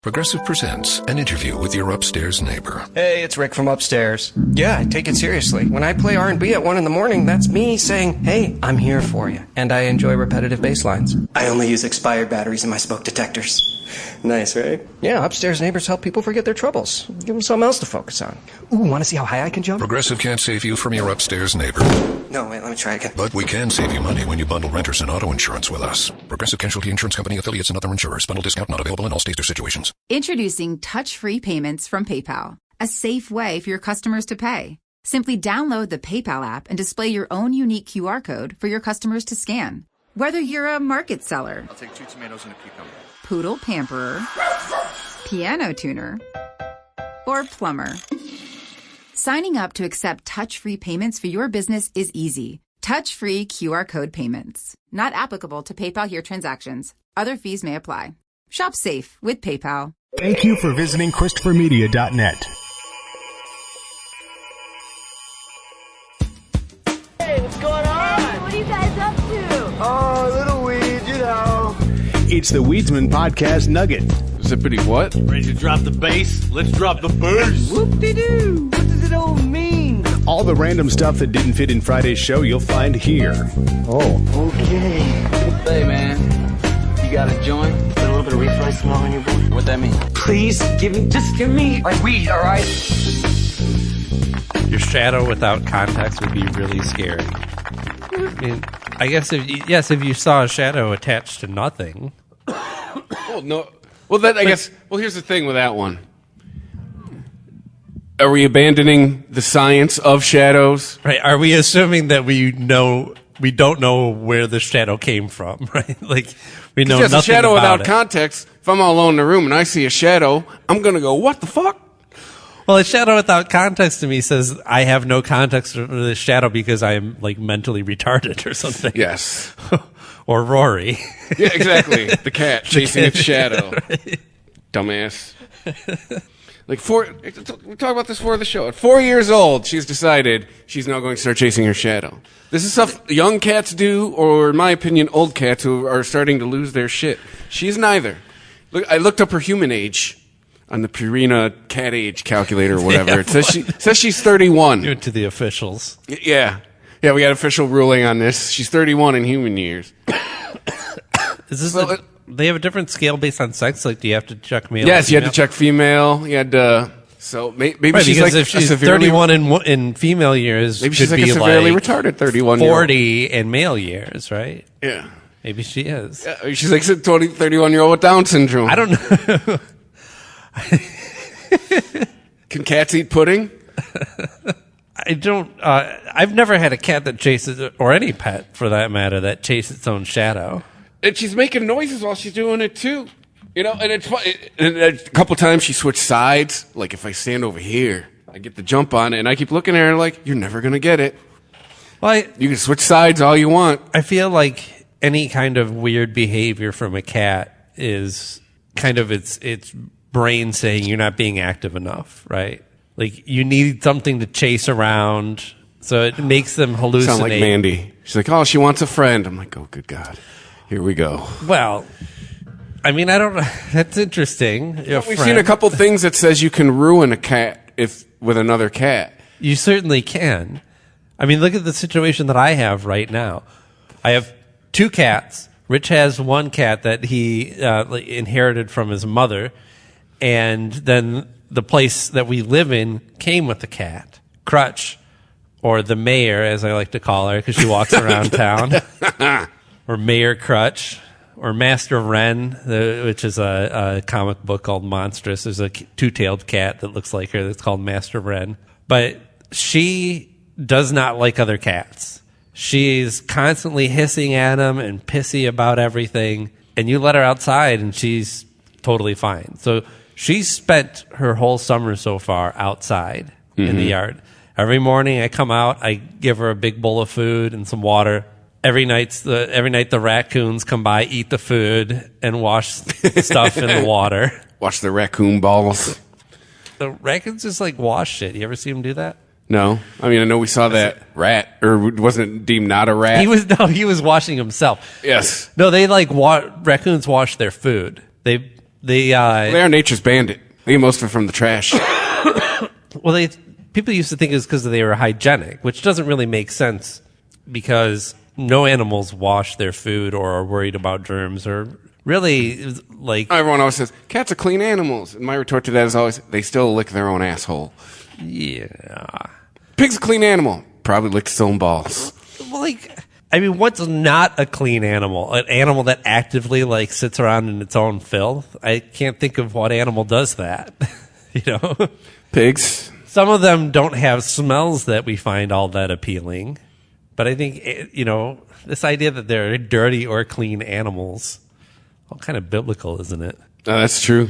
Progressive presents an interview with your upstairs neighbor. Hey, it's Rick from upstairs. Yeah, I take it seriously. When I play R&B at 1 in the morning, that's me saying, hey, I'm here for you. And I enjoy repetitive bass lines. I only use expired batteries in my smoke detectors. Nice, right? Yeah, upstairs neighbors help people forget their troubles. Give them something else to focus on. Ooh, want to see how high I can jump? Progressive can't save you from your upstairs neighbor. No, wait, let me try again. But we can save you money when you bundle renters and auto insurance with us. Progressive Casualty Insurance Company, affiliates, and other insurers. Bundle discount not available in all states or situations. Introducing touch-free payments from PayPal, a safe way for your customers to pay. Simply download the PayPal app and display your own unique QR code for your customers to scan. Whether you're a market seller, I'll take 2 tomatoes and a cucumber, poodle pamperer, piano tuner, or plumber. Signing up to accept touch-free payments for your business is easy. Touch-free QR code payments. Not applicable to PayPal here transactions. Other fees may apply. Shop safe with PayPal. Thank you for visiting ChristopherMedia.net. Hey, what's going on? Hey, what are you guys up to? Oh, little weed, you know. It's the Weedsman Podcast Nugget. Zippity what? Ready to drop the bass? Let's drop the bass. Whoop-de-doo. What does it all mean? All the random stuff that didn't fit in Friday's show you'll find here. Oh, okay. Hey, man. You got a joint? Got a little bit of refly smell on your boy? What that mean? Please, just give me like weed, all right? Your shadow without context would be really scary. I mean, I guess if you saw a shadow attached to nothing. Well, no. Well, that I guess. Well, here's the thing with that one. Are we abandoning the science of shadows? Right? Are we assuming that we don't know where the shadow came from? Right? Like we know nothing a shadow about without context. If I'm all alone in the room and I see a shadow, I'm gonna go, "What the fuck?" Well, a shadow without context to me says I have no context for the shadow because I am like mentally retarded or something. Yes. Or Rory. Yeah, exactly. The cat chasing its shadow. Right. Dumbass. We talk about this before the show. At 4 years old, she's decided she's now going to start chasing her shadow. This is stuff young cats do, or in my opinion, old cats who are starting to lose their shit. She's neither. Look, I looked up her human age on the Purina cat age calculator or whatever. Yeah, it says she's 31. Give it to the officials. Yeah. Yeah, we got official ruling on this. She's 31 in human years. Is this they have a different scale based on sex? Like, do you have to check male? Yes, you had to check female. You had to. So maybe right, she's like if she's 31 in female years, maybe she's like a severely retarded 31. 40 in male years, right? Yeah, maybe she is. Yeah, she's like a 31-year-old with Down syndrome. I don't know. Can cats eat pudding? I don't. I've never had a cat that chases, or any pet for that matter, that chases its own shadow. And she's making noises while she's doing it too, you know. And it's fun. And a couple times she switched sides. Like if I stand over here, I get the jump on it, and I keep looking at her like, "You're never gonna get it." Well, you can switch sides all you want. I feel like any kind of weird behavior from a cat is kind of its brain saying you're not being active enough, right? Like you need something to chase around, so it makes them hallucinate. Sound like Mandy. She's like, "Oh, she wants a friend." I'm like, "Oh, good God." Here we go. Well, I mean, I don't know. That's interesting. We've seen a couple things that says you can ruin a cat with another cat. You certainly can. I mean, look at the situation that I have right now. I have 2 cats. Rich has 1 cat that he inherited from his mother, and then the place that we live in came with the cat. Crutch, or the mayor, as I like to call her, because she walks around town. Or Mayor Crutch, or Master Wren, which is a comic book called Monstrous. There's a 2-tailed cat that looks like her that's called Master Wren. But she does not like other cats. She's constantly hissing at them and pissy about everything. And you let her outside and she's totally fine. So she's spent her whole summer so far outside in the yard. Every morning I come out, I give her a big bowl of food and some water. Every night the raccoons come by, eat the food, and wash stuff in the water. Watch the raccoon balls. The raccoons just like wash shit. You ever see them do that? No. I mean, I know we saw that rat, or wasn't it deemed not a rat? He was washing himself. Yes. No, they like raccoons wash their food. They They are nature's bandit. They get most of it from the trash. Well, people used to think it was because they were hygienic, which doesn't really make sense because no animals wash their food or are worried about germs or really like. Everyone always says cats are clean animals, and my retort to that is always they still lick their own asshole. Yeah, pig's a clean animal. Probably licks its own balls. What's not a clean animal? An animal that actively like sits around in its own filth? I can't think of what animal does that. Pigs. Some of them don't have smells that we find all that appealing. But I think, this idea that they're dirty or clean animals, all kind of biblical, isn't it? That's true.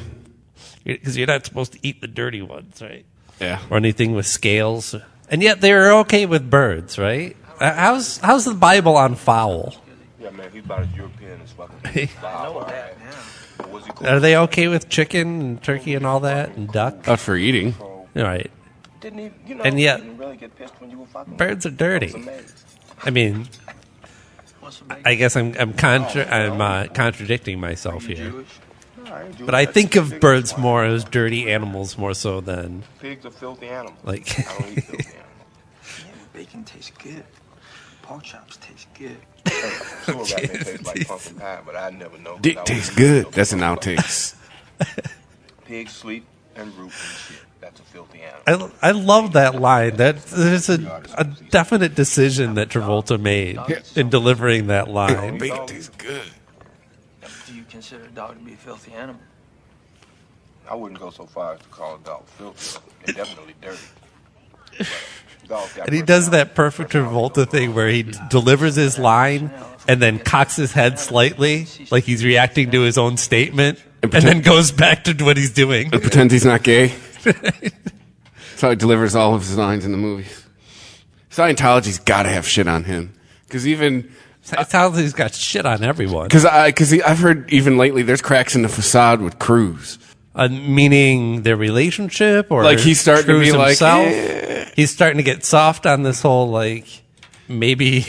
Because you're not supposed to eat the dirty ones, right? Yeah. Or anything with scales. And yet they're okay with birds, right? How's the Bible on fowl? Yeah, man, he's about as European as fucking fowl. Are they okay with chicken and turkey and all that and duck? Not for eating. Right. And yet, birds are dirty. I mean, I guess I'm contradicting myself here. But I think of birds more as dirty animals more so than pigs are filthy animals. Like, I don't eat filthy animals. Bacon tastes good. Pork chops taste good. Sure, they taste like pumpkin pie, but I never know. Dick tastes good. That's an outtakes. Pigs sleep and root and shit. That's a filthy animal. I love that line. That is a definite decision that Travolta made in delivering that line. Bacon tastes good. Do you consider a dog to be a filthy animal? I wouldn't go so far as to call a dog filthy. They're definitely dirty. And he does that perfect Travolta thing where he delivers his line and then cocks his head slightly, like he's reacting to his own statement, and then goes back to what he's doing. And pretends he's not gay. That's how he delivers all of his lines in the movies. Scientology's got to have shit on him. Because even... Scientology's got shit on everyone. Because I've heard even lately there's cracks in the facade with Cruz. Meaning their relationship, or like he's starting Cruz to be himself? like, he's starting to get soft on this whole like maybe.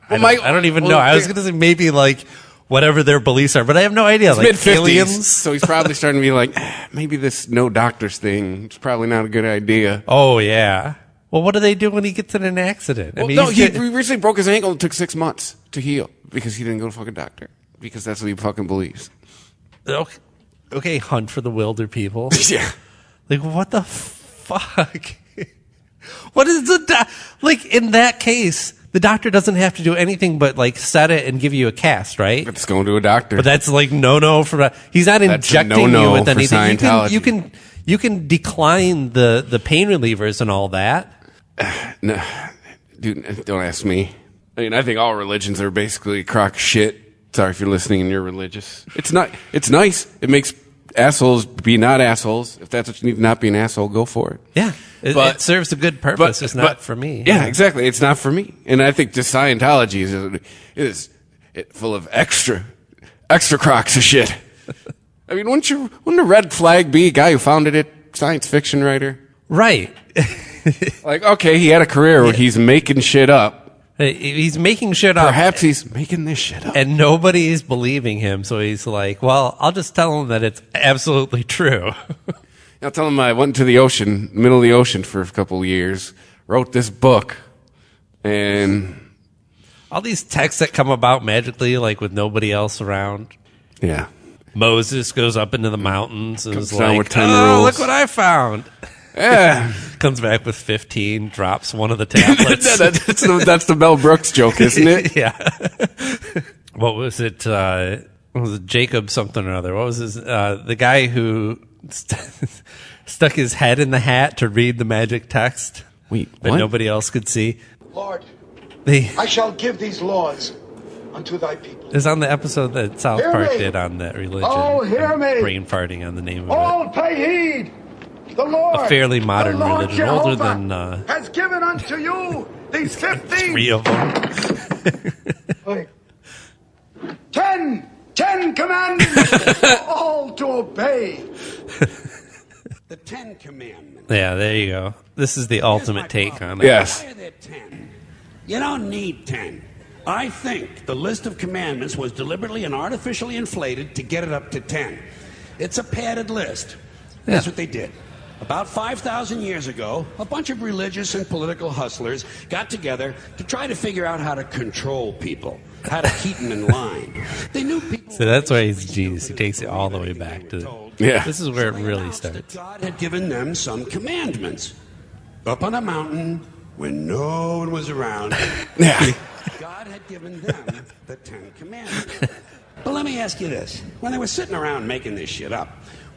I don't even know. I was going to say maybe like whatever their beliefs are, but I have no idea. Like mid-50s, aliens, so he's probably starting to be like, maybe this no doctors thing is probably not a good idea. Oh yeah. Well, what do they do when he gets in an accident? Well, he recently broke his ankle. It took 6 months to heal because he didn't go to fucking doctor because that's what he fucking believes. Okay, hunt for the wilder people. Yeah. Like, what the fuck? What is like, in that case, the doctor doesn't have to do anything but, like, set it and give you a cast, right? It's going to a doctor. But that's, like, no for... He's not injecting you with anything. You can decline the pain relievers and all that. No, dude, don't ask me. I mean, I think all religions are basically a crock of shit. Sorry if you're listening and you're religious. It's nice. It makes assholes be not assholes. If that's what you need to not be an asshole, go for it. Yeah. It serves a good purpose. It's not for me. Yeah, exactly. It's not for me. And I think just Scientology is full of extra crocks of shit. I mean, wouldn't a red flag be a guy who founded it, science fiction writer? Right. Like, okay, he had a career where he's making shit up. He's making shit up. Perhaps he's making this shit up. And nobody's believing him, so he's like, well, I'll just tell him that it's absolutely true. I'll tell him I went to the ocean, middle of the ocean for a couple of years, wrote this book, and... all these texts that come about magically, like with nobody else around. Yeah. Moses goes up into the mountains and is like, with 10 rules. Look what I found. Yeah. Comes back with 15, drops one of the tablets. That's the Mel Brooks joke, isn't it? Yeah. What was it? Was it Jacob something or other? What was his? The guy who stuck his head in the hat to read the magic text. Wait, but what? nobody else could see. Lord, I shall give these laws unto thy people. It was on the episode that South Park did on that religion. Oh, hear me. Brain farting on the name of All it. pay heed. The Lord, a fairly modern the Lord religion, Jehovah older than has given unto you these 15. 3 of them. 10 commandments, all to obey. The 10 Commandments. Yeah, there you go. This is the ultimate take on it. Yes. Why are there 10? You don't need 10. I think the list of commandments was deliberately and artificially inflated to get it up to 10. It's a padded list. That's what they did. About 5,000 years ago, a bunch of religious and political hustlers got together to try to figure out how to control people, how to keep them in line. They knew people. So that's why he's a genius. He takes it all the way back to. Yeah. This is where it really starts. God had given them some commandments. Up on a mountain when no one was around. Yeah. God had given them the 10 Commandments. But let me ask you this. When they were sitting around making this shit up,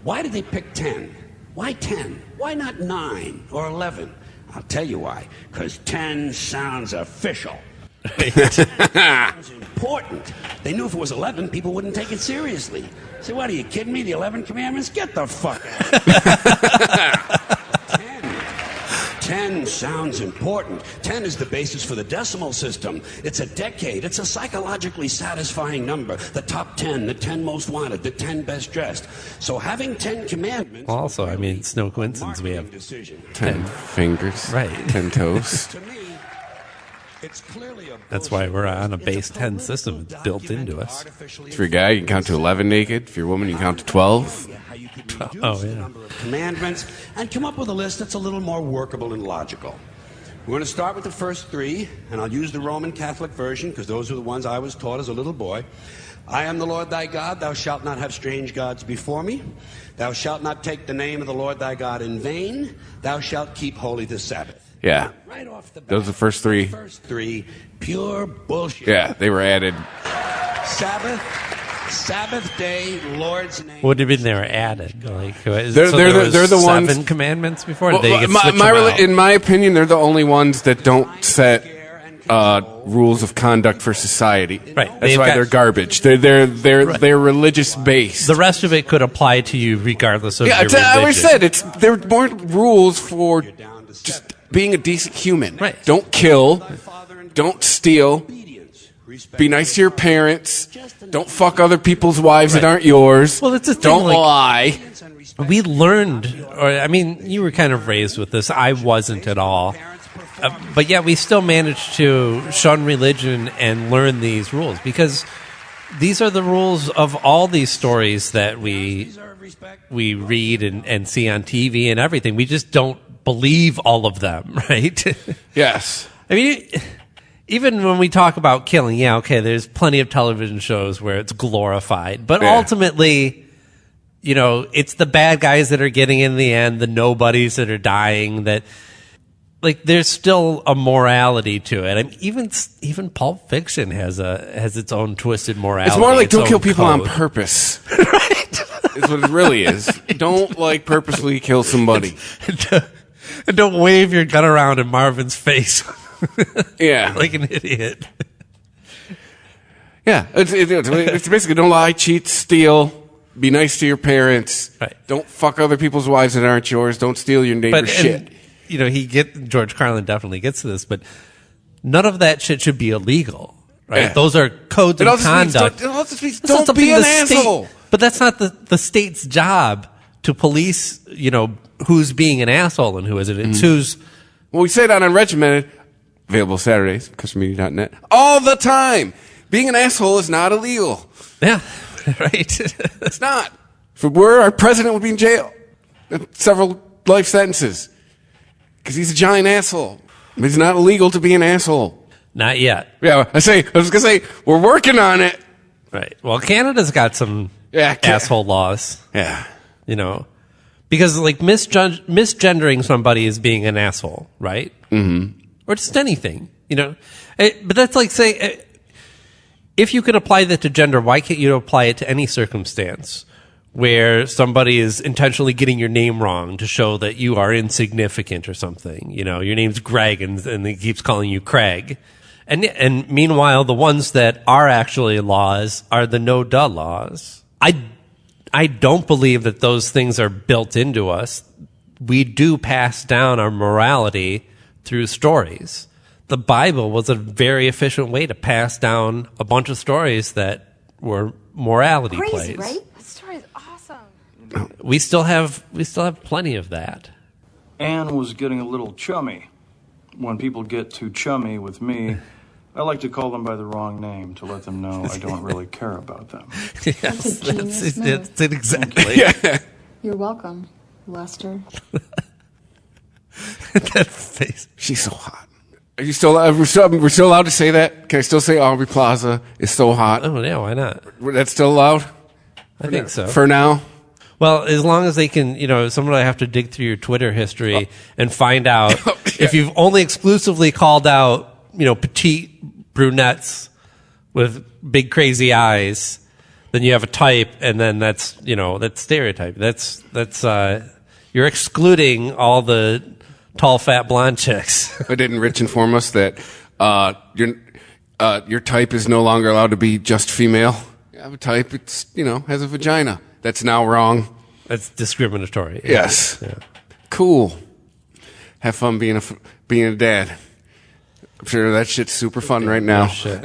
why did they pick 10? Why 10? Why not 9 or 11? I'll tell you why. Because 10 sounds official. 10 sounds important. They knew if it was 11, people wouldn't take it seriously. Say, what, are you kidding me? The 11 Commandments? Get the fuck out. 10 sounds important. 10 is the basis for the decimal system. It's a decade. It's a psychologically satisfying number. The top 10, the 10 most wanted, the 10 best dressed. So having 10 commandments... Also, I mean, it's no coincidence we have 10 fingers. Right. 10 toes. To me, it's clearly a That's why we're on a base 10 system. It's built into us. If you're a guy, you can count to 11 naked. If you're a woman, you can count to 12. Oh, yeah. Commandments, and come up with a list that's a little more workable and logical. We're going to start with the first 3, and I'll use the Roman Catholic version because those are the ones I was taught as a little boy. I am the Lord thy God. Thou shalt not have strange gods before me. Thou shalt not take the name of the Lord thy God in vain. Thou shalt keep holy the Sabbath. Yeah. Right off the bat. Those are the first 3. First 3, pure bullshit. Yeah, they were added. Sabbath day, Lord's name. What have been there added? Like, They're there the ones. 7 commandments before. Well, Did they get switched them out? in my opinion, they're the only ones that don't set rules of conduct for society. Right. That's why they're garbage. They're religious based. The rest of it could apply to you regardless of your religion. I always said they're more rules for just being a decent human. Right. Don't kill. Don't steal. Be nice to your parents. Don't fuck other people's wives that aren't yours. Well, that's the thing, Don't lie. We learned, or I mean, you were kind of raised with this. I wasn't at all. But yeah, we still managed to shun religion and learn these rules because these are the rules of all these stories that we read and see on TV and everything. We just don't believe all of them, right? Yes. I mean, even when we talk about killing, yeah, okay, there's plenty of television shows where it's glorified. But ultimately, you know, it's the bad guys that are getting in the end, the nobodies that are dying, that, like, there's still a morality to it. I mean, even Pulp Fiction has its own twisted morality. It's more like don't kill people code. on purpose. Right. Is what it really is. Don't, like, purposely kill somebody. And don't wave your gun around in Marvin's face. Yeah. Like an idiot. Yeah. It's basically don't lie, cheat, steal, be nice to your parents. Right. Don't fuck other people's wives that aren't yours. Don't steal your neighbor's shit. You know, George Carlin definitely gets to this, but none of that shit should be illegal. Right? Yeah. Those are codes of conduct. Don't be an asshole. But that's not the state's job to police, you know, who's being an asshole and who isn't. It's who's... Well, we say that on Regimented. Available Saturdays, customermedia.net. All the time. Being an asshole is not illegal. Yeah, right. It's not. If it were, our president would be in jail. Several life sentences. Because he's a giant asshole. It's not illegal to be an asshole. Not yet. Yeah, I was going to say, we're working on it. Right. Well, Canada's got some asshole laws. Yeah. You know, because, like, misgendering somebody is being an asshole, right? Mm-hmm. Or just anything, you know. But that's like saying, if you can apply that to gender, why can't you apply it to any circumstance where somebody is intentionally getting your name wrong to show that you are insignificant or something? You know, your name's Greg and he keeps calling you Craig. And meanwhile, the ones that are actually laws are the no-duh laws. I don't believe that those things are built into us. We do pass down our morality through stories. The Bible was a very efficient way to pass down a bunch of stories that were morality plays. Right? That story is awesome. We still have plenty of that. Anne was getting a little chummy. When people get too chummy with me, I like to call them by the wrong name to let them know I don't really care about them. Yes, that's it exactly. Yeah. You're welcome, Lester. That face. She's so hot. Are you still? We're still allowed to say that? Can I still say Aubrey Plaza is so hot? Oh yeah, why not? That's still allowed. I think so. For now. Well, as long as they can, someone will have to dig through your Twitter history and find out if you've only exclusively called out, petite brunettes with big crazy eyes, then you have a type, and then that's stereotype. That's you're excluding all the tall, fat, blonde chicks. But didn't Rich inform us that your type is no longer allowed to be just female? You have a type, it's has a vagina. That's now wrong. That's discriminatory. Yes. Yeah. Cool. Have fun being a dad. I'm sure that shit's super fun right now. Oh, shit.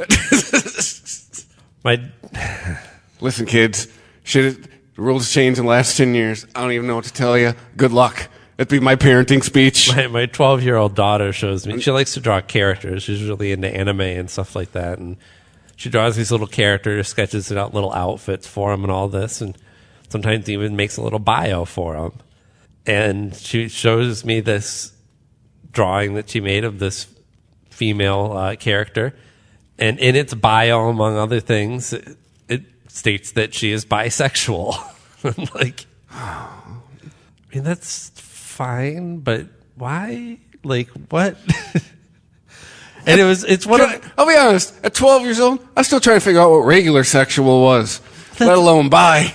Listen, kids. The rules changed in the last 10 years. I don't even know what to tell you. Good luck. That'd be my parenting speech. My 12-year-old daughter shows me. She likes to draw characters. She's really into anime and stuff like that. And she draws these little characters, sketches out little outfits for them and all this. And sometimes even makes a little bio for them. And she shows me this drawing that she made of this female character. And in its bio, among other things, it states that she is bisexual. Like, I mean, that's fine, but why? Like, what? And I'll be honest, at 12 years old, I was still trying to figure out what regular sexual was, let alone bi.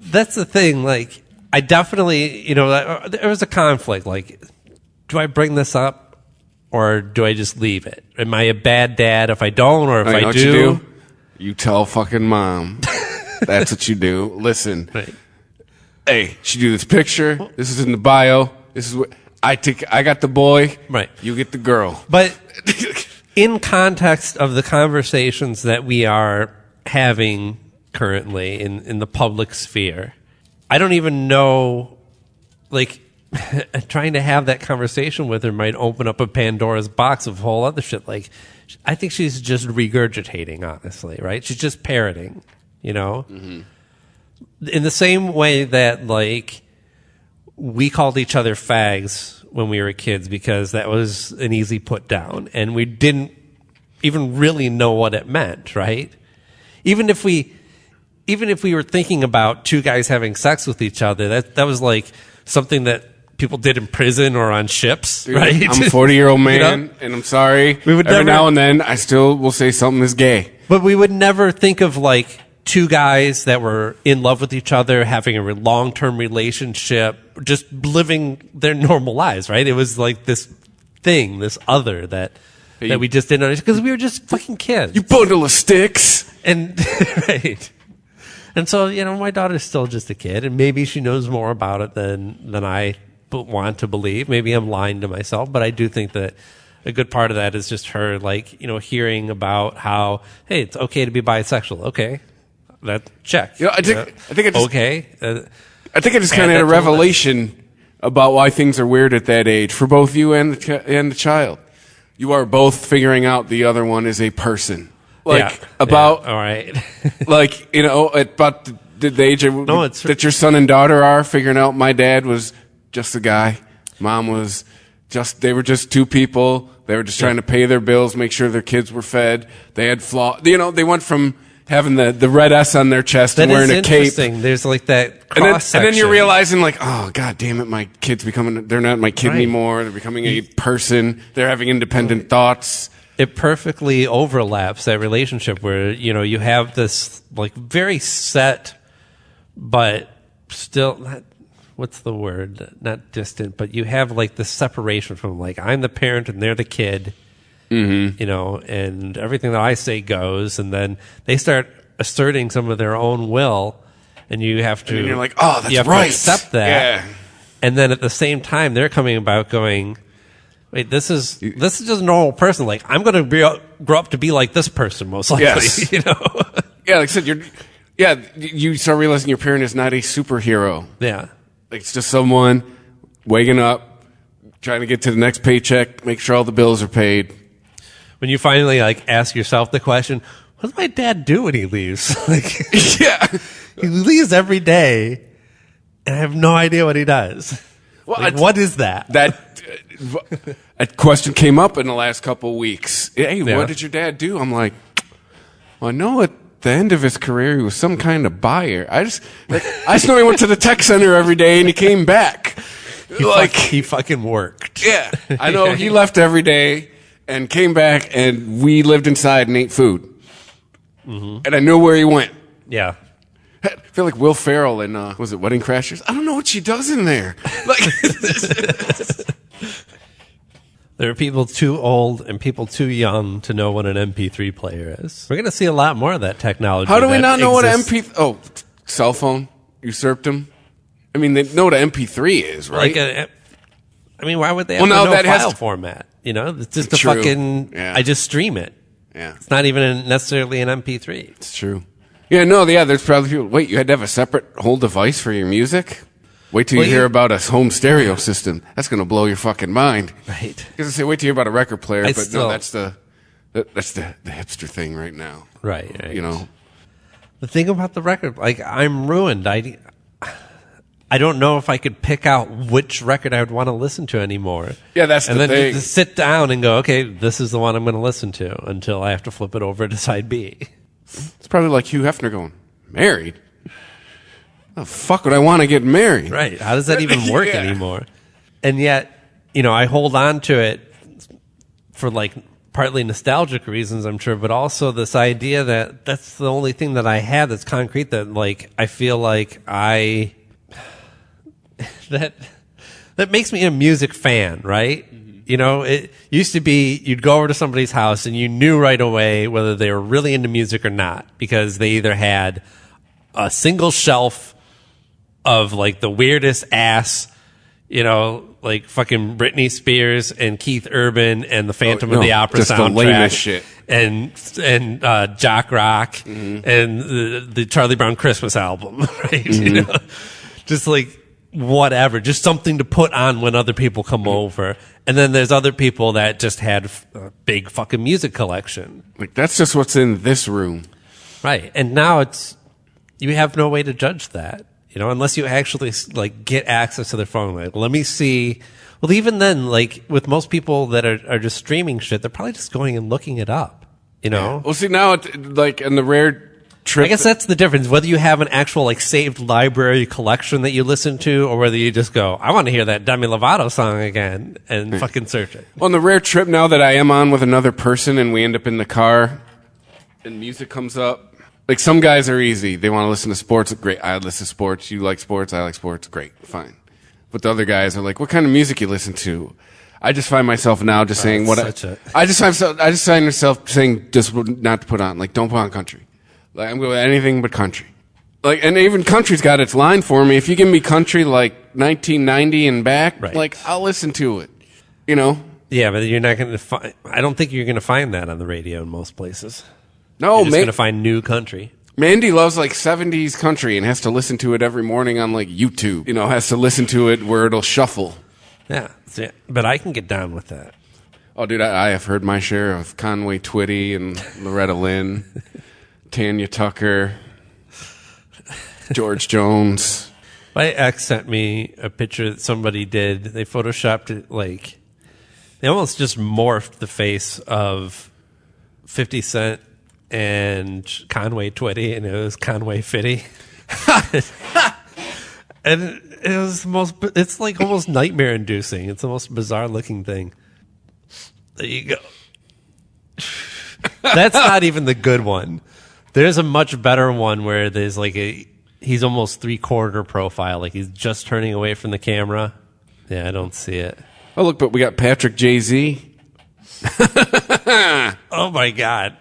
That's the thing. Like, I definitely, there was a conflict. Like, do I bring this up or do I just leave it? Am I a bad dad if I don't, or if I do? do? You tell fucking mom. That's what you do. Listen. Right. Hey, she do this picture. This is in the bio. This is what I got the boy. Right. You get the girl. But in context of the conversations that we are having currently in the public sphere, I don't even know, like, trying to have that conversation with her might open up a Pandora's box of whole other shit. Like, I think she's just regurgitating, honestly, right? She's just parroting, Mm-hmm. In the same way that, like, we called each other fags when we were kids because that was an easy put down, and we didn't even really know what it meant, right? Even if we were thinking about two guys having sex with each other, that was like something that people did in prison or on ships, right? I'm a 40-year-old man, and I'm sorry. Every now and then, I still will say something is gay. But we would never think of, like, two guys that were in love with each other, having a long-term relationship, just living their normal lives, right? It was like this thing, this other that we just didn't understand because we were just fucking kids. You bundle of sticks. And, right. And so, my daughter's still just a kid, and maybe she knows more about it than I want to believe. Maybe I'm lying to myself, but I do think that a good part of that is just her, like, hearing about how, hey, it's okay to be bisexual. Okay. That check. I think I just, okay. I think I just kind of had a revelation about why things are weird at that age for both you and the child. You are both figuring out the other one is a person. All right. Like, about the age that your son and daughter are figuring out my dad was just a guy. Mom was they were just two people. They were just trying to pay their bills, make sure their kids were fed. They had they went from having the red S on their chest and wearing a cape. There's like that cross section. And then you're realizing, like, oh, God damn it, my kid's they're not my kid anymore. They're becoming a person. They're having independent thoughts. It perfectly overlaps that relationship where, you have this, like, very set, but still not, what's the word? Not distant, but you have, like, the separation from, like, I'm the parent and they're the kid. Mm-hmm. And everything that I say goes, and then they start asserting some of their own will, and you have to. And you're like, oh, that's you have right. to accept that. Yeah. And then at the same time, they're coming about going, wait, this is just a normal person. Like, I'm going to grow up to be like this person, most likely. Yes. Yeah, like I said, you start realizing your parent is not a superhero. Yeah. Like, it's just someone waking up, trying to get to the next paycheck, make sure all the bills are paid. when you finally like ask yourself the question, what does my dad do when he leaves? Like, yeah, he leaves every day, and I have no idea what he does. Well, like, what is that? That question came up in the last couple of weeks. Hey, what did your dad do? I'm like, well, I know at the end of his career he was some kind of buyer. I just know he went to the tech center every day and he came back. He fucking worked. Yeah, I know he left every day and came back, and we lived inside and ate food. And I knew where he went. Yeah. I feel like Will Ferrell in was it Wedding Crashers? I don't know what she does in there. Like, there are people too old and people too young to know what an MP3 player is. We're going to see a lot more of that technology. How do we not know what an MP? Oh, cell phone usurped him. I mean, they know what an MP3 is, right? I mean, why would they have no file format? You know, it's just a fucking. Yeah. I just stream it. Yeah, it's not even necessarily an MP3. It's true. Yeah, there's probably people. Wait, you had to have a separate whole device for your music? Wait till you hear about a home stereo system. That's going to blow your fucking mind. Right. Because I say, wait till you hear about a record player, that's the hipster thing right now. Right. You know, the thing about the record, like, I'm ruined. I don't know if I could pick out which record I would want to listen to anymore. Yeah, that's the thing. And then just sit down and go, okay, this is the one I'm going to listen to until I have to flip it over to side B. It's probably like Hugh Hefner going, married? Oh, fuck would I want to get married? Right. How does that even work anymore? And yet, I hold on to it for like partly nostalgic reasons, I'm sure, but also this idea that that's the only thing that I had that's concrete that like I feel like that makes me a music fan, right? It used to be you'd go over to somebody's house and you knew right away whether they were really into music or not because they either had a single shelf of like the weirdest ass, like fucking Britney Spears and Keith Urban and the Phantom of the Opera just soundtrack. The lamest shit. And Jock Rock and the Charlie Brown Christmas album, right? Just like whatever, just something to put on when other people come over. And then there's other people that just had a big fucking music collection. Like, that's just what's in this room. Right. And now you have no way to judge that, unless you actually like get access to their phone. Like, let me see. Well, even then, like with most people that are just streaming shit, they're probably just going and looking it up, Well, see, now it's like in the rare trip. I guess that's the difference. Whether you have an actual like saved library collection that you listen to, or whether you just go, I want to hear that Demi Lovato song again and fucking search it. On the rare trip now that I am on with another person and we end up in the car and music comes up, like some guys are easy. They want to listen to sports. Great. I listen to sports. You like sports. I like sports. Great. Fine. But the other guys are like, what kind of music you listen to? I just find myself now just saying I just find myself saying just not to put on, like, don't put on country. Like, I'm going with anything but country. Like, and even country's got its line for me. If you give me country like 1990 and back, like, I'll listen to it. Yeah, but you're not going to find. I don't think you're going to find that on the radio in most places. No, you're just going to find new country. Mandy loves like 70s country and has to listen to it every morning on like YouTube. Has to listen to it where it'll shuffle. Yeah, but I can get down with that. Oh, dude, I have heard my share of Conway Twitty and Loretta Lynn. Tanya Tucker, George Jones. My ex sent me a picture that somebody did. They photoshopped it like they almost just morphed the face of 50 Cent and Conway Twitty, and it was Conway Fitty. And it was the most. It's like almost nightmare inducing. It's the most bizarre looking thing. There you go. That's not even the good one. There's a much better one where there's like he's almost 3/4 profile, like he's just turning away from the camera. Yeah, I don't see it. Oh, look, but we got Patrick Jay-Z. Oh my God.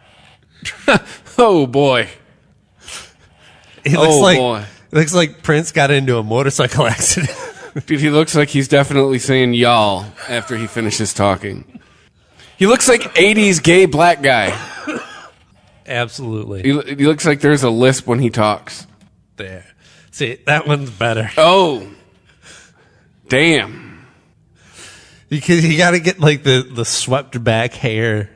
Oh boy. He looks like Prince got into a motorcycle accident. Dude, he looks like he's definitely saying y'all after he finishes talking. He looks like 80s gay black guy. Absolutely. He looks like there's a lisp when he talks. There. See, that one's better. Oh. Damn. Because you got to get like the swept back hair.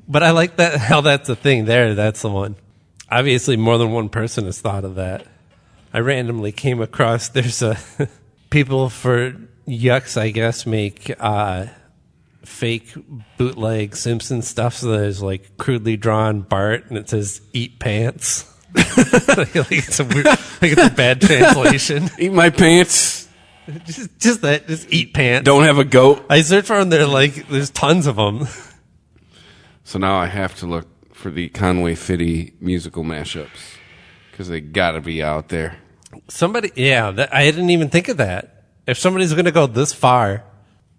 But I like that how that's a thing there. That's the one. Obviously, more than one person has thought of that. I randomly came across there's a people for yucks, I guess, make fake bootleg Simpson stuff. So there's like crudely drawn Bart, and it says "eat pants." It's a bad translation. Eat my pants. Just that. Just eat pants. Don't have a goat. I searched for them. There's tons of them. So now I have to look for the Conway Fitty musical mashups because they got to be out there. Somebody, I didn't even think of that. If somebody's going to go this far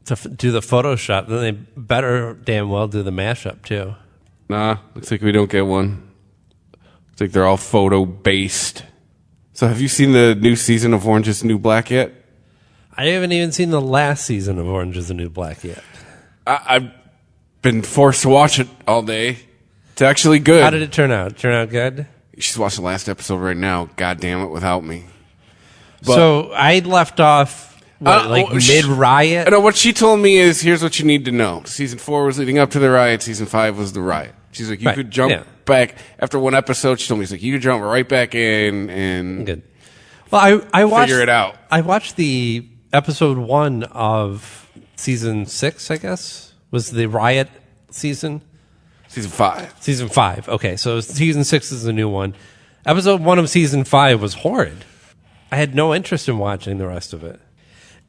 to do the Photoshop, then they better damn well do the mashup too. Nah, looks like we don't get one. Looks like they're all photo-based. So have you seen the new season of Orange is the New Black yet? I haven't even seen the last season of Orange is the New Black yet. I've been forced to watch it all day. It's actually good. How did it turn out? Turn out good? You should watch the last episode right now. God damn it, without me. But, so I left off mid-riot? No, what she told me is, here's what you need to know. Season 4 was leading up to the riot. Season 5 was the riot. She's like, you could jump back. After one episode, she told me, she's like, you could jump right back in and good. Well, I watched, figure it out. I watched the episode 1 of season 6, I guess, was the riot season. Season 5. Season 5. Okay, so season 6 is the new one. Episode 1 of season 5 was horrid. I had no interest in watching the rest of it.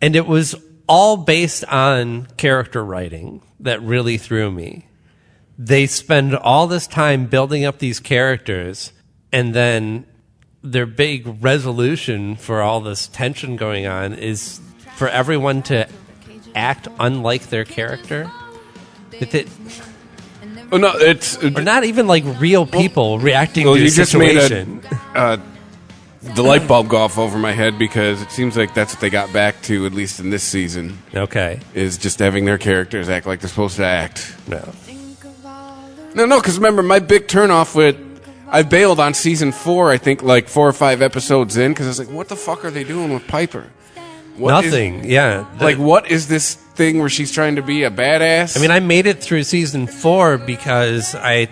And it was all based on character writing that really threw me. They spend all this time building up these characters, and then their big resolution for all this tension going on is for everyone to act unlike their character. Oh, no, or not even like real people reacting to the situation. Just made the light bulb go off over my head because it seems like that's what they got back to, at least in this season. Okay. Is just having their characters act like they're supposed to act. No, because remember, my big turnoff with... I bailed on season 4, I think, like 4 or 5 episodes in, because I was like, what the fuck are they doing with Piper? Nothing, what is this thing where she's trying to be a badass? I mean, I made it through season 4 because I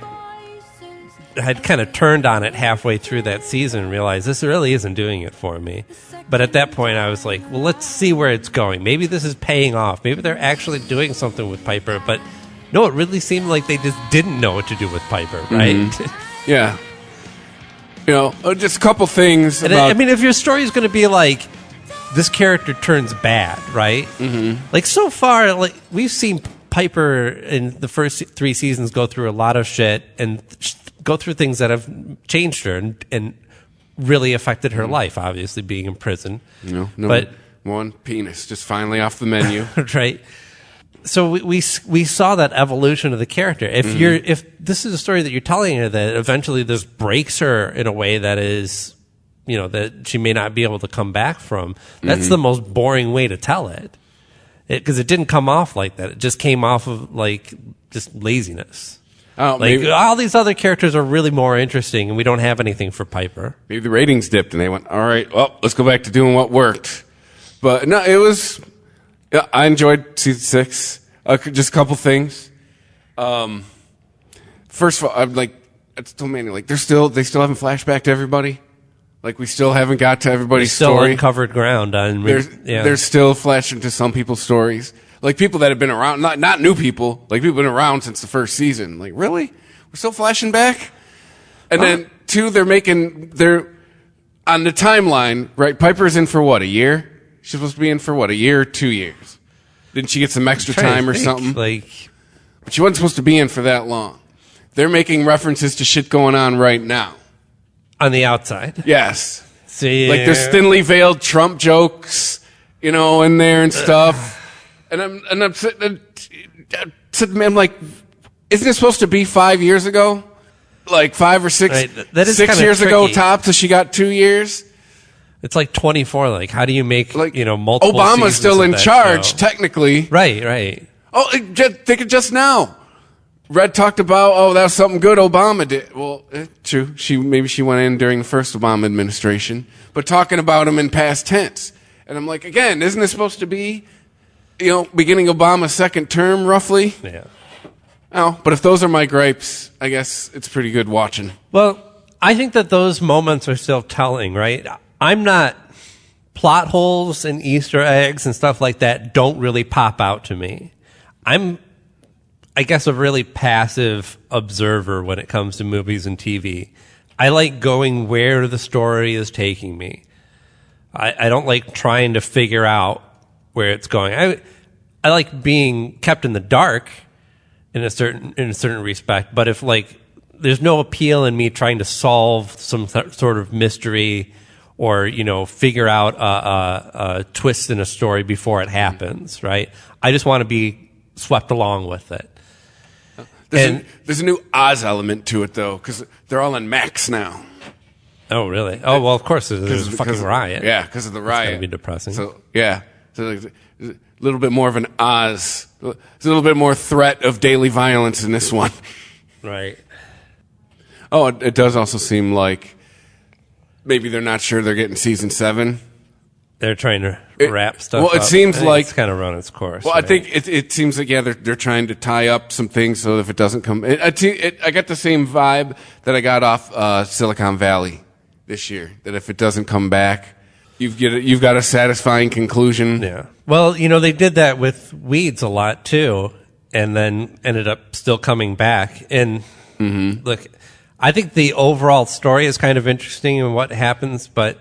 had kind of turned on it halfway through that season and realized this really isn't doing it for me. But at that point, I was like, well, let's see where it's going. Maybe this is paying off. Maybe they're actually doing something with Piper. But no, it really seemed like they just didn't know what to do with Piper, right? Mm-hmm. Yeah. You know, just a couple things about... I mean, if your story is going to be like, this character turns bad, right? Mm-hmm. Like, so far, like we've seen Piper in the first 3 seasons go through a lot of shit and go through things that have changed her and really affected her life, obviously, being in prison. No, but one penis just finally off the menu. Right. So we saw that evolution of the character. If this is a story that you're telling her that eventually this breaks her in a way that is, you know, that she may not be able to come back from, that's the most boring way to tell it. Because it didn't come off like that. It just came off of like just laziness. Oh, like all these other characters are really more interesting, and we don't have anything for Piper. Maybe the ratings dipped, and they went, "All right, well, let's go back to doing what worked." But no, it was. Yeah, I enjoyed season 6. Just a couple things. First of all, I'm like, I told Manny, like they still haven't flashback to everybody. Like we still haven't got to everybody's still story. Uncovered ground. They're still flashing to some people's stories. Like people that have been around, not new people, like people been around since the first season. Like, really? We're still flashing back? And then 2, they're on the timeline, right? Piper's in for what, a year? She's supposed to be in for what, a year or 2 years? Didn't she get some extra time or something? But she wasn't supposed to be in for that long. They're making references to shit going on right now. On the outside? Yes. See, like there's thinly veiled Trump jokes, you know, in there and stuff. And I'm sitting there, I'm like, isn't it supposed to be 5 years ago? Like 5 or 6, right. That is 6 years ago tops, so she got 2 years? It's like 24. Like, how do you make, multiple Obama's still in charge, show? Technically. Right. Oh, think of just now. Red talked about, that was something good Obama did. Well, true. Maybe she went in during the first Obama administration, but talking about him in past tense. And I'm like, again, isn't this supposed to be, beginning Obama's second term, roughly? Yeah. Oh, but if those are my gripes, I guess it's pretty good watching. Well, I think that those moments are still telling, right? I'm not plot holes and Easter eggs and stuff like that don't really pop out to me. I'm, I guess, a really passive observer when it comes to movies and TV. I like going where the story is taking me. I don't like trying to figure out where it's going. I like being kept in the dark in a certain respect, but if like there's no appeal in me trying to solve some sort of mystery or, you know, figure out a twist in a story before it happens, right? I just want to be swept along with it. There's a new Oz element to it, though, because they're all in Max now. Oh, really? Oh, well, of course, there's a fucking riot. Yeah, because of the riot. It's gotta be depressing. So, yeah. So, like, a little bit more of an Oz. There's a little bit more threat of daily violence in this one. Right. Oh, it does also seem like maybe they're not sure they're getting season 7. They're trying to wrap stuff up. Well, it seems like it's kind of run its course. Well, right? I think it seems like, yeah, they're trying to tie up some things so if it doesn't come... I got the same vibe that I got off Silicon Valley this year, that if it doesn't come back, you've got a satisfying conclusion. Yeah. Well, you know, they did that with Weeds a lot, too, and then ended up still coming back. And look, I think the overall story is kind of interesting in what happens, but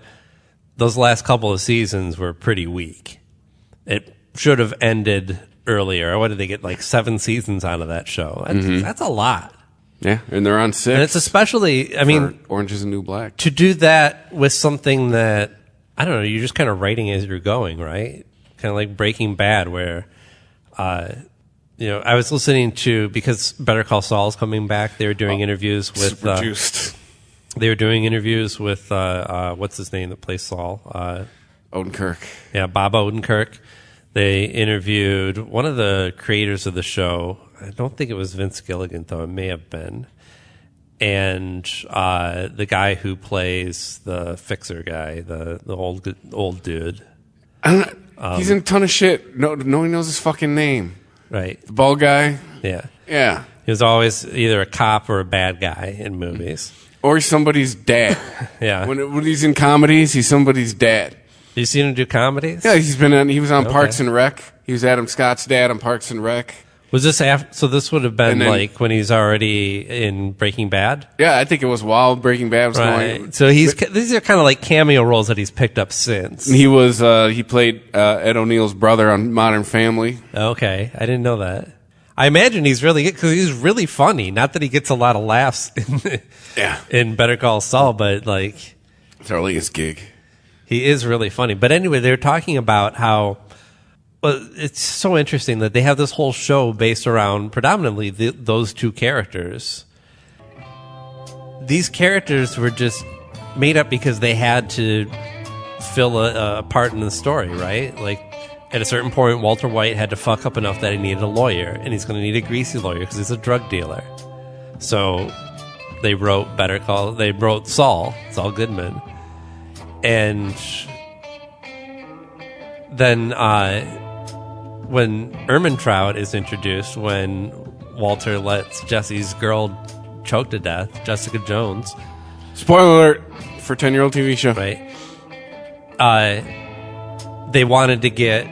those last couple of seasons were pretty weak. It should have ended earlier. What did they get, like 7 seasons out of that show? That's a lot. Yeah, and they're on 6. And it's especially, I mean... Orange is the New Black. To do that with something that, I don't know, you're just kind of writing as you're going, right? Kind of like Breaking Bad, where, you know, I was listening to, because Better Call Saul's coming back, they were doing interviews with... They were doing interviews with, what's his name that plays Saul? Odenkirk. Yeah, Bob Odenkirk. They interviewed one of the creators of the show. I don't think it was Vince Gilligan, though. It may have been. And the guy who plays the fixer guy, the old dude. I don't know. He's in a ton of shit. No one knows his fucking name. Right. The bald guy? Yeah. Yeah. He was always either a cop or a bad guy in movies. Or he's somebody's dad. Yeah. When he's in comedies, he's somebody's dad. You seen him do comedies? Yeah, he was on Parks and Rec. He was Adam Scott's dad on Parks and Rec. Was this after? So this would have been like when he's already in Breaking Bad? Yeah, I think it was while Breaking Bad was going. So these are kind of like cameo roles that he's picked up since. He was he played Ed O'Neill's brother on Modern Family. Okay, I didn't know that. I imagine he's really good because he's really funny. Not that he gets a lot of laughs in Better Call Saul, but like it's early his gig. He is really funny. But anyway, they were talking about how it's so interesting that they have this whole show based around predominantly those two characters. These characters were just made up because they had to fill a part in the story, right? Like at a certain point, Walter White had to fuck up enough that he needed a lawyer, and he's going to need a greasy lawyer because he's a drug dealer. So they wrote Saul Goodman. And then when Ermintrout is introduced, when Walter lets Jesse's girl choke to death, Jessica Jones. Spoiler alert for a 10-year-old TV show. Right. They wanted to get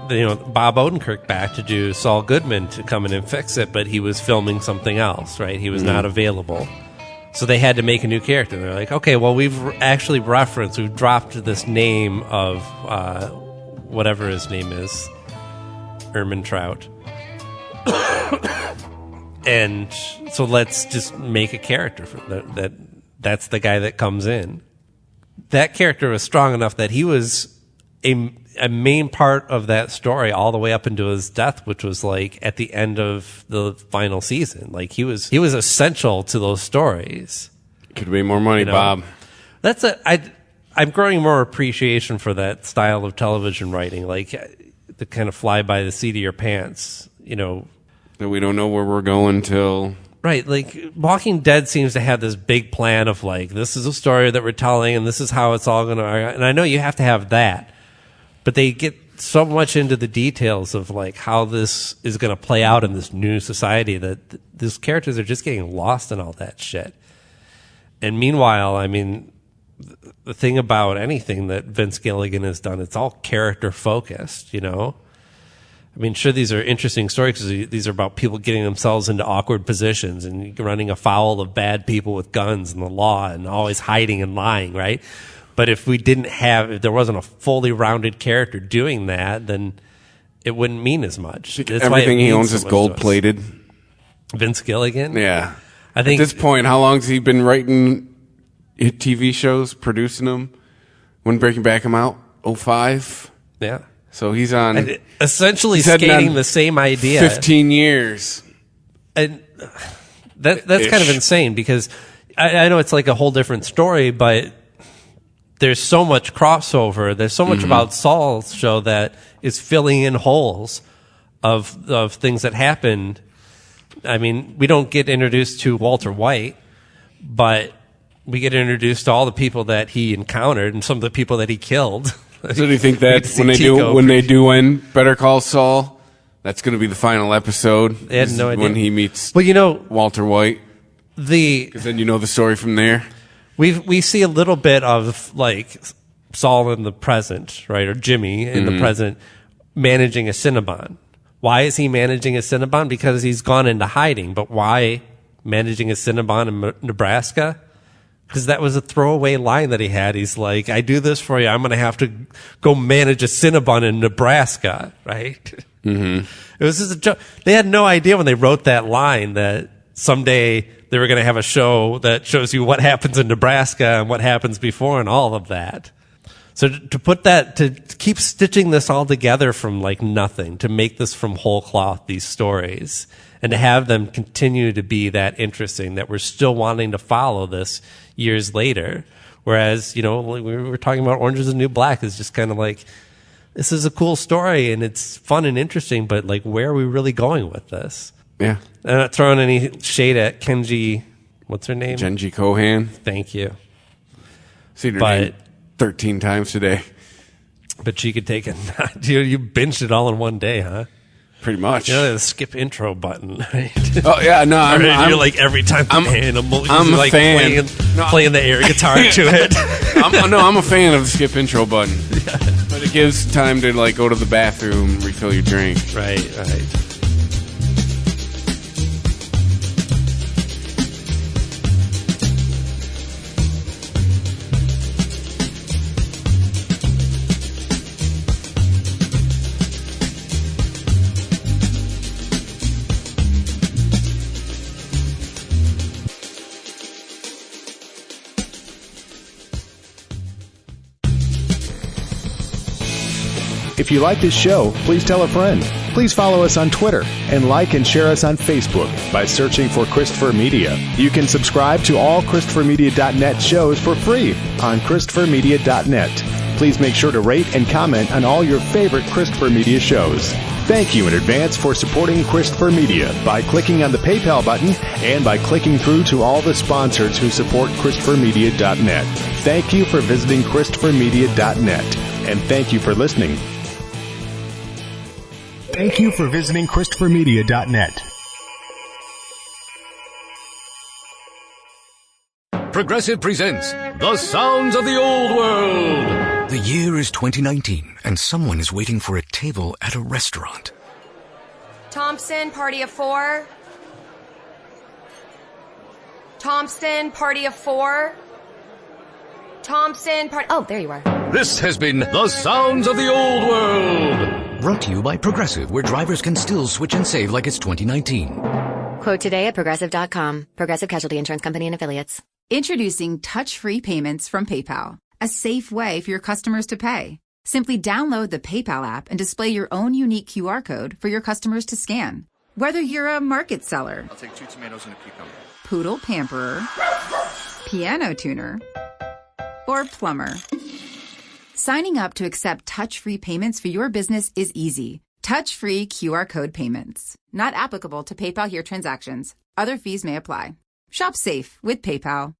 Bob Odenkirk back to do Saul Goodman to come in and fix it, but he was filming something else, right? He was not available. So they had to make a new character. They're like, okay, well, we've dropped this name of whatever his name is, Ermintrout. And so let's just make a character for that's the guy that comes in. That character was strong enough that he was a main part of that story all the way up into his death, which was like at the end of the final season. Like he was essential to those stories. Could be more money, Bob. I'm growing more appreciation for that style of television writing, like the kind of fly by the seat of your pants, That we don't know where we're going till. Right, like Walking Dead seems to have this big plan of like, this is a story that we're telling and this is how it's all going to, and I know you have to have that. But they get so much into the details of like how this is going to play out in this new society that these characters are just getting lost in all that shit. And meanwhile, I mean, the thing about anything that Vince Gilligan has done, it's all character focused, you know? I mean, sure, these are interesting stories because these are about people getting themselves into awkward positions and running afoul of bad people with guns and the law and always hiding and lying, right? But if there wasn't a fully rounded character doing that, then it wouldn't mean as much. That's everything he owns is gold plated. Vince Gilligan? Yeah. I think at this point, how long has he been writing TV shows, producing them? When Breaking Bad came out? 05? Yeah. So he's on... And essentially skating the same idea. 15 years. And that's kind of insane because I know it's like a whole different story, but there's so much crossover. There's so much about Saul's show that is filling in holes of things that happened. I mean, we don't get introduced to Walter White, but we get introduced to all the people that he encountered and some of the people that he killed. So do you think that when they do end Better Call Saul, that's going to be the final episode? They had no idea. When he meets Walter White? Because then you know the story from there. We see a little bit of like Saul in the present, right, or Jimmy in the present managing a Cinnabon. Why is he managing a Cinnabon? Because he's gone into hiding. But why managing a Cinnabon in Nebraska? Because that was a throwaway line that he had. He's like, I do this for you. I'm going to have to go manage a Cinnabon in Nebraska, right? Mm-hmm. It was just a joke. They had no idea when they wrote that line that someday they were going to have a show that shows you what happens in Nebraska and what happens before and all of that. So to keep stitching this all together from like nothing, to make this from whole cloth, these stories, and to have them continue to be that interesting, that we're still wanting to follow this years later. Whereas, you know, like we were talking about Orange is the New Black is just kind of like, this is a cool story and it's fun and interesting, but like, where are we really going with this? Yeah. I'm not throwing any shade at Kenji, what's her name? Genji Kohan. Thank you. Seen her name 13 times today. But she could take it. You binged it all in one day, huh? Pretty much. You know, the skip intro button, right? Oh, yeah, no, you're like every time I'm a like fan. Playing the air guitar to it. I'm a fan of the skip intro button. Yeah. But it gives time to like go to the bathroom, refill your drink. Right. If you like this show, please tell a friend. Please follow us on Twitter and like and share us on Facebook by searching for Christopher Media. You can subscribe to all ChristopherMedia.net shows for free on ChristopherMedia.net. Please make sure to rate and comment on all your favorite Christopher Media shows. Thank you in advance for supporting Christopher Media by clicking on the PayPal button and by clicking through to all the sponsors who support ChristopherMedia.net. Thank you for visiting ChristopherMedia.net, and thank you for listening. Thank you for visiting ChristopherMedia.net. Progressive presents The Sounds of the Old World. The year is 2019, and someone is waiting for a table at a restaurant. Thompson, party of 4. Thompson, party of 4. Thompson, party... Oh, there you are. This has been The Sounds of the Old World. Brought to you by Progressive, where drivers can still switch and save like it's 2019. Quote today at Progressive.com. Progressive Casualty Insurance Company and Affiliates. Introducing touch-free payments from PayPal, a safe way for your customers to pay. Simply download the PayPal app and display your own unique QR code for your customers to scan. Whether you're a market seller, I'll take 2 tomatoes and a cucumber, poodle pamperer, piano tuner, or plumber. Signing up to accept touch-free payments for your business is easy. Touch-free QR code payments. Not applicable to PayPal Here transactions. Other fees may apply. Shop safe with PayPal.